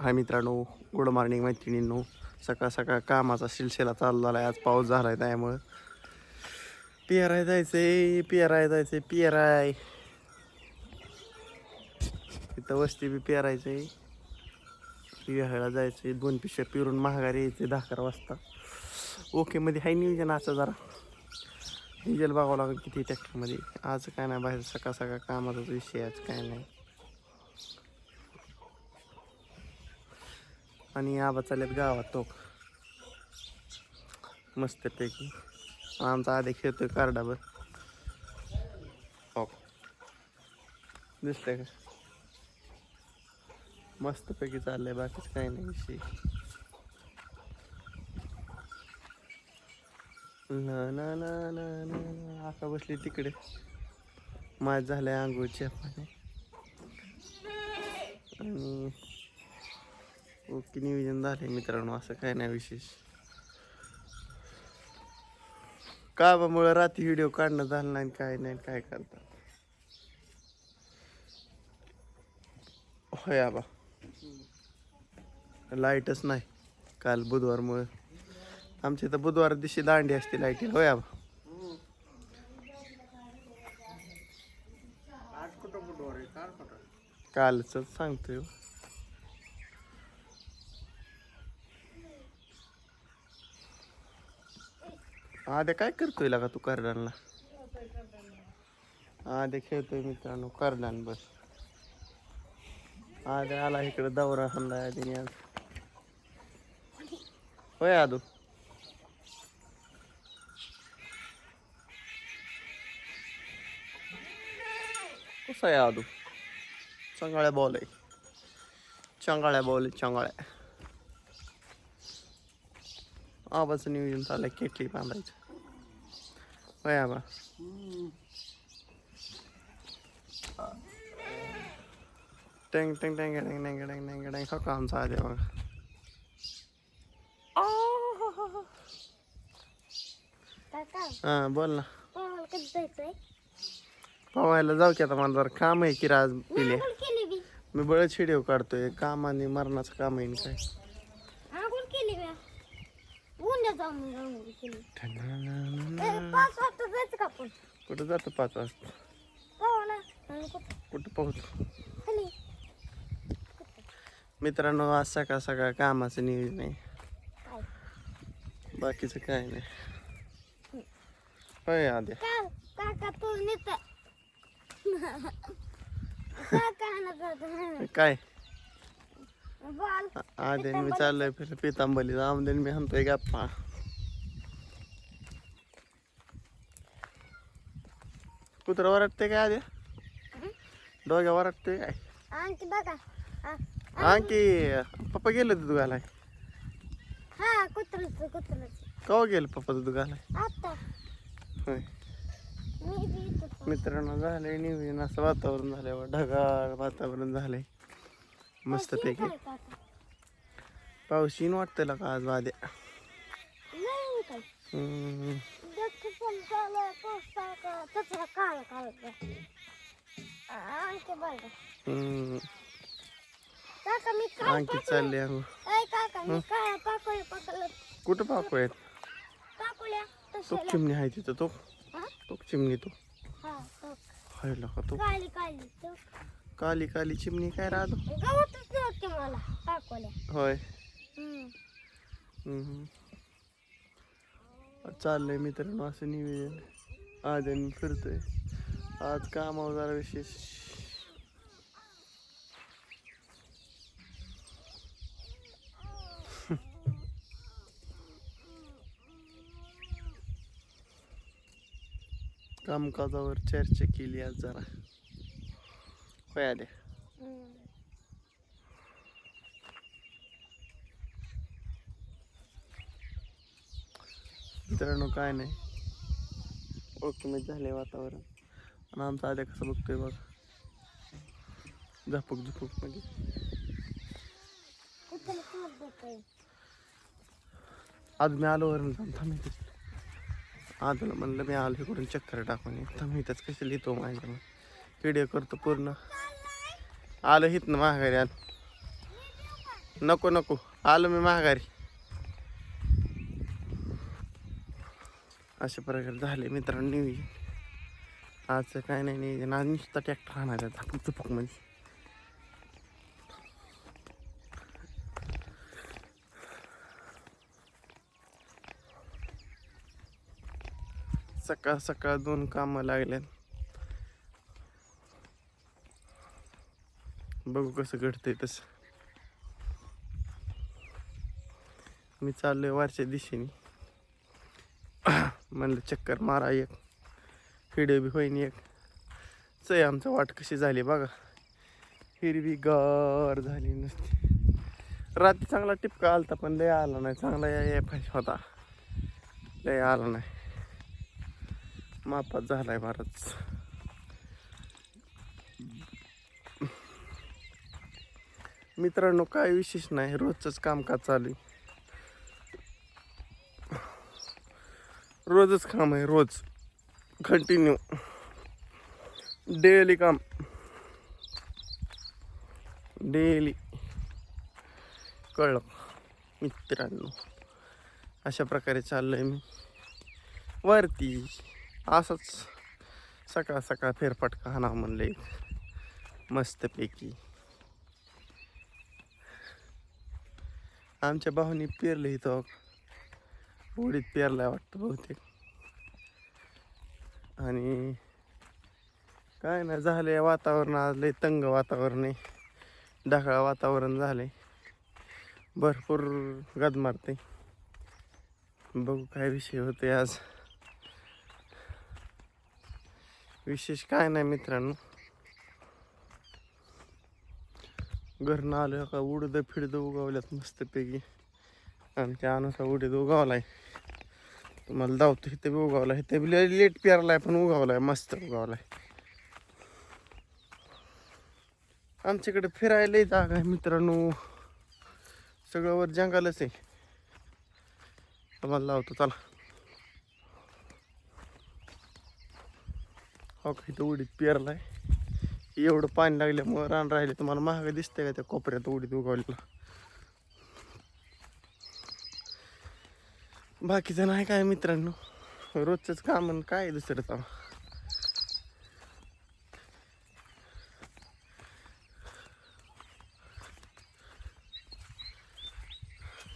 हाय मित्रांनो, good morning मैत्रिणींनो. सकाळ सकाळ कामाचा सिलसिला चालू झाला आहे. आज पाऊस झाला आहे त्यामुळं पेराय जायचंय. इथं वस्ती बी पेरायचंय, विहायला जायचंय. 2 पिशव्या पिरून महागारी यायचे 10-11 वाजता. ओके मध्ये हाय नियोजन. असं जरा डिझेल बघावं लागेल किती ट्रॅक्टरमध्ये. आज काय नाही, बाहेर सकाळ सकाळ कामाचाच विषय. आज काय नाही. आणि आबा चालल्यात गावात तो मस्तपैकी. आमचा आधी खेळतोय कार्डावर. हो, दिसतंय का? मस्तपैकी चाललंय, बाकीच काही नाही विषय. ना ना ना ना ना आका बसली तिकडे. माझ झालंय आंघोळच्या पाणी आणि ओके नियोजन झालंय मित्रांनो. असं काय नाही विशेष. कामामुळे रात्री व्हिडिओ काढणं झालं नाही, काय नाही. काय करतात होय आबा, लाईटच नाही काल बुधवारमुळे. आमच्या इथं बुधवार दिवशी दांडी असते लाईटीला. होय आबा, कालच सांगतोय. आद्या काय करतोय लागा तू कार्डानला? आद्या खेळतोय मित्रांनो कार्डान. बस आद्या आला इकडे दौरा हाणला आधीने आज. होय आदू, कसा आहे आदू? चांगल्या बॉल आहे, चांगल्या. आबाचं नियोजन चाललंय केटली बांधायचं. होय आबा, टँग टँग टँग टँग टँग टँग टँग टँग. हो का आमचा आद्या बघा. हा बोल ना. पवायला जाऊ की आता. मला जरा काम आहे की राज पिले. मी बळच व्हिडिओ काढतोय. काम आणि मरणाचं काम आहे काय. कुठं जातो 5 वाजता? कुठं पोहतो मित्रांनो? आज सकाळ सकाळ कामाचं नियोजन आहे, बाकीचं काय नाही. होय आद्या, काय आद्या मी चाललोय फिर पितांबली. आमदेन मी म्हणतोय गप्पा. कुत्र वरटते काय आद्या? डोग्या वरटते काय? आणखी पप्पा गेलं दूध घालाय. कवा गेलं पप्पा दूध घालाय? होय मित्रांनो, झालंय नियोजन. असं वातावरण झालंय, ढगाळ वातावरण झालंय मस्तपैकी. पाऊस येईन वाटतं का आज वाद्या. आणखी चालले अंग. कुठं पाकू आहेत? तो चिमणी आहे तिथं. तो चिमणी तो खायला का? तो काली काली चिमणी काय राहतो? होय. चाललंय मित्रांनो असं नियोजन. आज मी फिरतोय. आज कामावर जरा विशेष. कामकाजावर चर्चा केली आज जरा. होय आद्या, मित्रांनो काय नाही. ओके मध्ये झालंय वातावरण. आणि आमचा आद्या कसं बघतोय बघ, झपक मध्ये. आज मी आलो वरून जाऊन थांबायचं. आजला म्हणलं मी आलो इकडून चक्कर टाकून थांबायचंच. कसं लिहितो माझ्या व्हिडिओ करतो पूर्ण. आलो हित ना माघारी. नको नको, आलो मी माघारी. अशा प्रकारे झाले मित्रांनो नियोजन. आज काय नाही नियोजन, आज नुसता ट्रॅक्टर आणायचा झापक झुपक मध्ये. सकाळ सकाळ 2 कामं लागल्यात. बघू कसं घडतंय तसं. मी चाललोय वरच्या दिशेने. म्हणलं चक्कर मारा एक, व्हिडिओ बी होईन एक. चय आमचं वाट कशी झाली बघा, हिरवी गार झाली नसती. रात्री चांगला टिपका आलता पण लय आला नाही. चांगला या पाहिजे होता, लय आला नाही. मापात झालाय बराच. मित्रांनो काय विशेष नाही, रोजच कामकाज चालू आहे. रोजच काम आहे, रोज कंटिन्यू डेली काम, डेली. कळलं मित्रांनो. अशा प्रकारे चाललंय मी वरती. असंच सकाळ सकाळ फेरफटका हाना म्हणले मस्तपैकी. आमच्या भाऊनी पेरलं इथं, उडीद पेरलाय वाटतं बहुतेक. आणि काय नाही झालंय वातावरण आज लय तंग वातावरण आहे, ढगाळ वातावरण झालंय, भरपूर गद मारते. बघू काय विषय होते आज. विशेष काय नाही मित्रांनो, घरनं आलं का उडद फिडद उगवल्यात मस्तपैकी. आमच्या अनुसा उडीद उगवलाय, तुम्हाला दावतो. इथे बी उगवलाय, इथे बी लेट पेरलाय पण उगवलाय, मस्त उगवलाय. आमच्याकडे फिरायला जागा आहे मित्रांनो, सगळं वर जंगलच आहे. तुम्हाला लावतो चला. हो का, इथं उडीद पेरलाय. एवढं पाणी लागल्यामुळे रान राहिले. तुम्हाला महाग दिसतंय का त्या कोपऱ्यात उडीद उगवलेला. बाकीचं नाही काय मित्रांनो, रोजचंच काम काय दुसरं काम.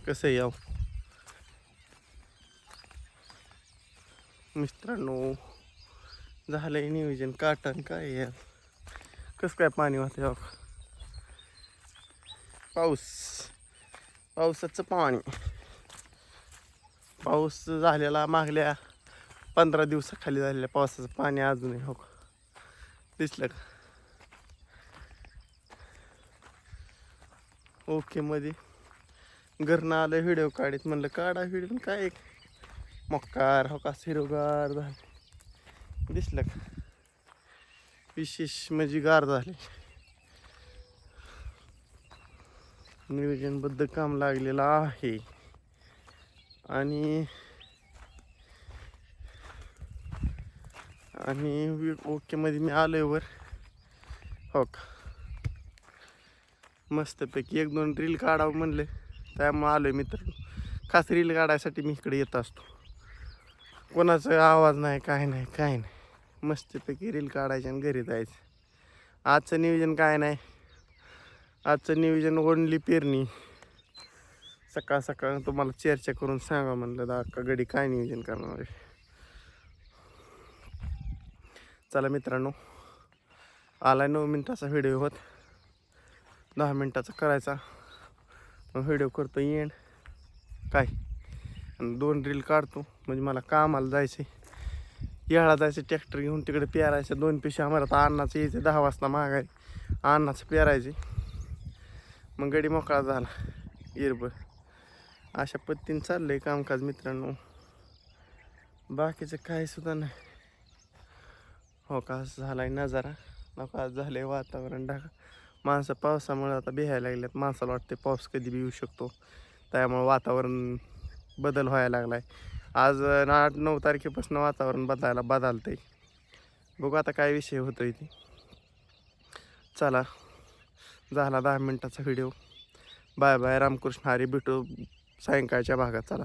कसं याव मित्रांनो, झालंय नियोजन. काटण काय यार, कसं काय पाणी वाहतंय याव. पावसाचं पाणी. पाऊस झालेला मागल्या 15 दिवसाखाली झालेल्या पावसाचं पाणी अजूनही हो दिसलं का. ओके मध्ये घरनं आलं व्हिडिओ काढत, म्हणलं काढा व्हिडिओ. काय एक मक्कार हो का हिरवगार झाले, दिसलं का. विशेष म्हणजे गार झाले. नियोजनबद्ध काम लागलेलं आहे. आणि ओके मध्ये मी आलोय वर हो का. मस्तपैकी 1-2 रील काढावं म्हणलं, त्यामुळे आलोय मित्रांनो. खास रील काढायसाठी मी इकडे येत असतो. कोणाचा आवाज नाही, काय नाही काय नाही, मस्तपैकी रील काढायची आणि घरी जायचं. आजचं नियोजन काय नाही, आजचं नियोजन ओनली पेरणी. सकाळ सकाळ तुम्हाला चर्चा करून सांगा म्हणलं का गडी काय नियोजन करणार आहे. चला मित्रांनो, आला 9 मिनिटाचा व्हिडिओ होत, 10 मिनिटाचा करायचा. मग व्हिडिओ करतो एंड काय, आणि 2 रील काढतो. म्हणजे मला कामाला जायचं, याळा जायचं ट्रॅक्टर घेऊन, तिकडे पेरायचं. 2 पिशे आम्हाला तर अन्नाचं यायचं 10 वाजता मागाय, अन्नाचं पेरायचे. मग गडी मोकळा झाला इरबळ. अशा पद्धतीने चाललंय कामकाज मित्रांनो. बाकीचं काय सुद्धा नाही हो का. झालाय नजारा नका, झालंय वातावरण ढगा. माणसं पावसामुळे आता भिहायला लागल्यात. माणसाला वाटते पाऊस कधी बी येऊ शकतो, त्यामुळे वातावरण बदल व्हायला लागलाय. आज 8-9 तारखेपासून वातावरण बदलतंय. बघू आता काय विषय होतोय ते. चला, झाला 10 मिनिटाचा video. Bye bye, Ramkrishna Hari, भेटू सायंकाळच्या भागात. चला.